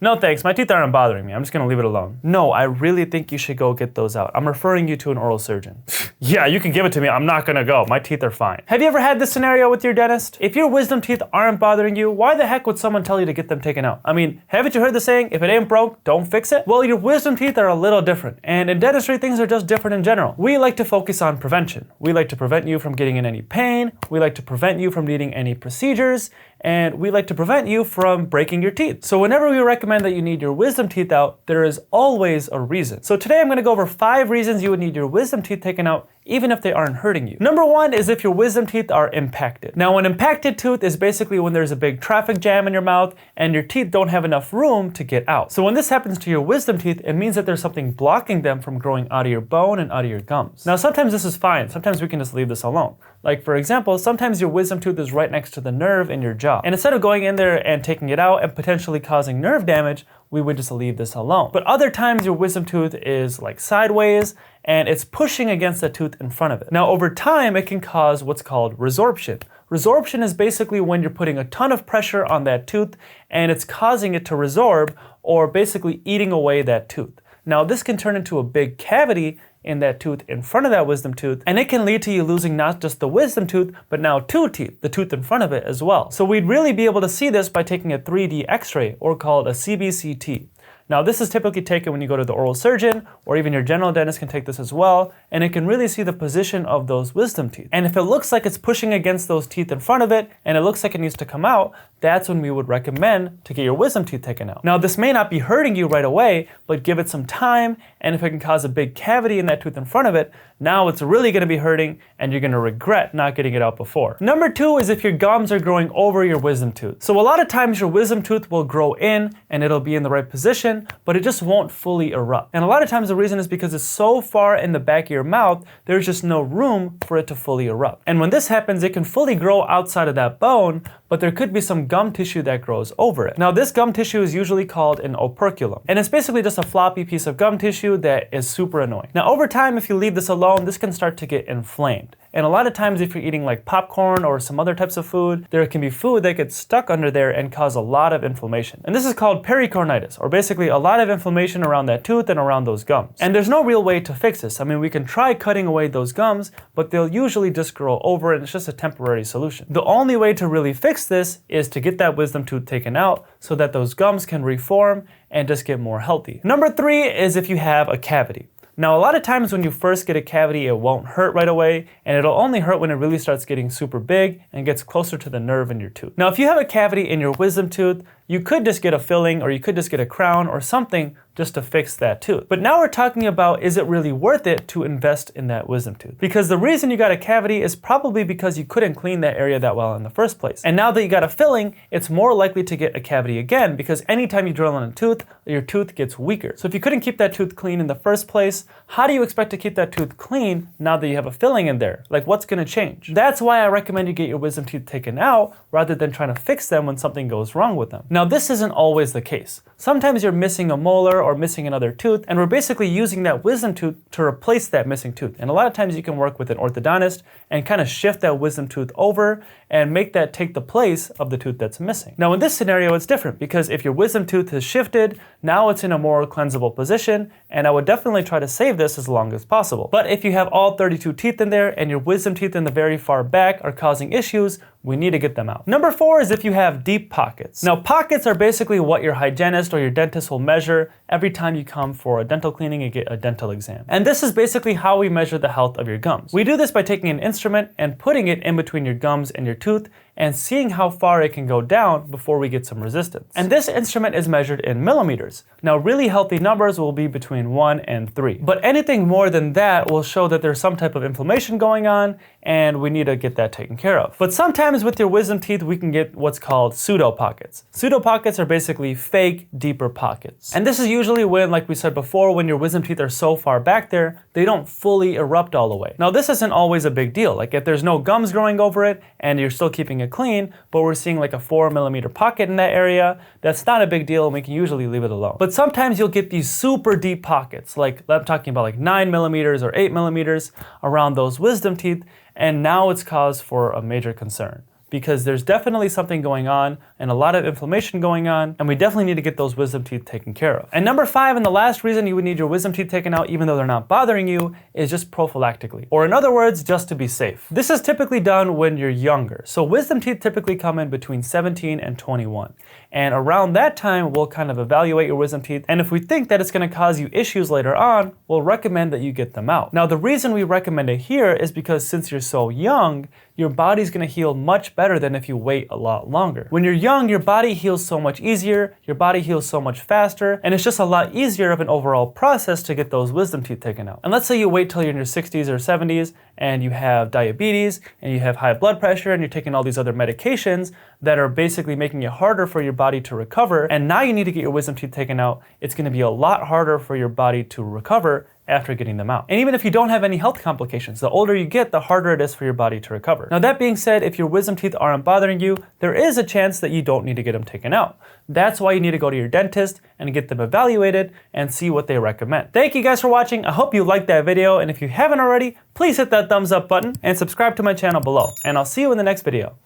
No thanks, my teeth aren't bothering me. I'm just gonna leave it alone. No, I really think you should go get those out. I'm referring you to an oral surgeon. Yeah, you can give it to me. I'm not gonna go. My teeth are fine. Have you ever had this scenario with your dentist? If your wisdom teeth aren't bothering you, why the heck would someone tell you to get them taken out? I mean, haven't you heard the saying, if it ain't broke, don't fix it? Well, your wisdom teeth are a little different. And in dentistry, things are just different in general. We like to focus on prevention. We like to prevent you from getting in any pain. We like to prevent you from needing any procedures. And we like to prevent you from breaking your teeth. So whenever we recommend that you need your wisdom teeth out, there is always a reason. So today I'm gonna go over 5 reasons you would need your wisdom teeth taken out even if they aren't hurting you. Number 1 is if your wisdom teeth are impacted. Now, an impacted tooth is basically when there's a big traffic jam in your mouth and your teeth don't have enough room to get out. So when this happens to your wisdom teeth, it means that there's something blocking them from growing out of your bone and out of your gums. Now, sometimes this is fine. Sometimes we can just leave this alone. Like for example, sometimes your wisdom tooth is right next to the nerve in your jaw. And instead of going in there and taking it out and potentially causing nerve damage, we would just leave this alone. But other times your wisdom tooth is like sideways and it's pushing against the tooth in front of it. Now over time, it can cause what's called resorption. Resorption is basically when you're putting a ton of pressure on that tooth and it's causing it to resorb or basically eating away that tooth. Now this can turn into a big cavity in that tooth in front of that wisdom tooth, and it can lead to you losing not just the wisdom tooth, but now 2 teeth, the tooth in front of it as well. So we'd really be able to see this by taking a 3D x-ray, or called a CBCT. Now this is typically taken when you go to the oral surgeon, or even your general dentist can take this as well, and it can really see the position of those wisdom teeth. And if it looks like it's pushing against those teeth in front of it, and it looks like it needs to come out, that's when we would recommend to get your wisdom teeth taken out. Now this may not be hurting you right away, but give it some time, and if it can cause a big cavity in that tooth in front of it, now it's really gonna be hurting, and you're gonna regret not getting it out before. Number 2 is if your gums are growing over your wisdom tooth. So a lot of times your wisdom tooth will grow in, and it'll be in the right position, but it just won't fully erupt. And a lot of times the reason is because it's so far in the back of your mouth, there's just no room for it to fully erupt. And when this happens, it can fully grow outside of that bone, but there could be some gum tissue that grows over it. Now this gum tissue is usually called an operculum, and it's basically just a floppy piece of gum tissue that is super annoying. Now over time, if you leave this alone, this can start to get inflamed. And a lot of times if you're eating like popcorn or some other types of food, there can be food that gets stuck under there and cause a lot of inflammation. And this is called pericornitis, or basically a lot of inflammation around that tooth and around those gums. And there's no real way to fix this. I mean, we can try cutting away those gums, but they'll usually just grow over and it's just a temporary solution. The only way to really fix this is to get that wisdom tooth taken out so that those gums can reform and just get more healthy. Number 3 is if you have a cavity. Now, a lot of times when you first get a cavity, it won't hurt right away, and it'll only hurt when it really starts getting super big and gets closer to the nerve in your tooth. Now, if you have a cavity in your wisdom tooth, you could just get a filling or you could just get a crown or something just to fix that tooth. But now we're talking about, is it really worth it to invest in that wisdom tooth? Because the reason you got a cavity is probably because you couldn't clean that area that well in the first place. And now that you got a filling, it's more likely to get a cavity again because anytime you drill on a tooth, your tooth gets weaker. So if you couldn't keep that tooth clean in the first place, how do you expect to keep that tooth clean now that you have a filling in there? Like, what's gonna change? That's why I recommend you get your wisdom teeth taken out rather than trying to fix them when something goes wrong with them. Now, this isn't always the case. Sometimes you're missing a molar or missing another tooth, and we're basically using that wisdom tooth to replace that missing tooth. And a lot of times you can work with an orthodontist and kind of shift that wisdom tooth over and make that take the place of the tooth that's missing. Now, in this scenario, it's different because if your wisdom tooth has shifted, now it's in a more cleansable position, and I would definitely try to save this as long as possible. But if you have all 32 teeth in there and your wisdom teeth in the very far back are causing issues, we need to get them out. Number 4 is if you have deep pockets. Now, pockets are basically what your hygienist or your dentist will measure every time you come for a dental cleaning and get a dental exam. And this is basically how we measure the health of your gums. We do this by taking an instrument and putting it in between your gums and your tooth and seeing how far it can go down before we get some resistance. And this instrument is measured in millimeters. Now, really healthy numbers will be between 1 and 3. But anything more than that will show that there's some type of inflammation going on and we need to get that taken care of. But sometimes with your wisdom teeth, we can get what's called pseudo pockets. Pseudo pockets are basically fake, deeper pockets. And this is usually when, like we said before, when your wisdom teeth are so far back there, they don't fully erupt all the way. Now, this isn't always a big deal. Like if there's no gums growing over it and you're still keeping it clean, but we're seeing like a 4 millimeter pocket in that area, that's not a big deal and we can usually leave it alone. But sometimes you'll get these super deep pockets, like I'm talking about like 9 millimeters or 8 millimeters around those wisdom teeth, and now it's cause for a major concern. Because there's definitely something going on and a lot of inflammation going on, and we definitely need to get those wisdom teeth taken care of. And number 5, and the last reason you would need your wisdom teeth taken out even though they're not bothering you, is just prophylactically. Or in other words, just to be safe. This is typically done when you're younger. So wisdom teeth typically come in between 17 and 21. And around that time, we'll kind of evaluate your wisdom teeth. And if we think that it's gonna cause you issues later on, we'll recommend that you get them out. Now, the reason we recommend it here is because since you're so young, your body's gonna heal much better than if you wait a lot longer. When you're young, your body heals so much easier, your body heals so much faster, and it's just a lot easier of an overall process to get those wisdom teeth taken out. And let's say you wait till you're in your 60s or 70s and you have diabetes and you have high blood pressure and you're taking all these other medications that are basically making it harder for your body to recover, and now you need to get your wisdom teeth taken out. It's gonna be a lot harder for your body to recover after getting them out. And even if you don't have any health complications, the older you get, the harder it is for your body to recover. Now that being said, if your wisdom teeth aren't bothering you, there is a chance that you don't need to get them taken out. That's why you need to go to your dentist and get them evaluated and see what they recommend. Thank you guys for watching. I hope you liked that video, and if you haven't already, please hit that thumbs up button and subscribe to my channel below. And I'll see you in the next video.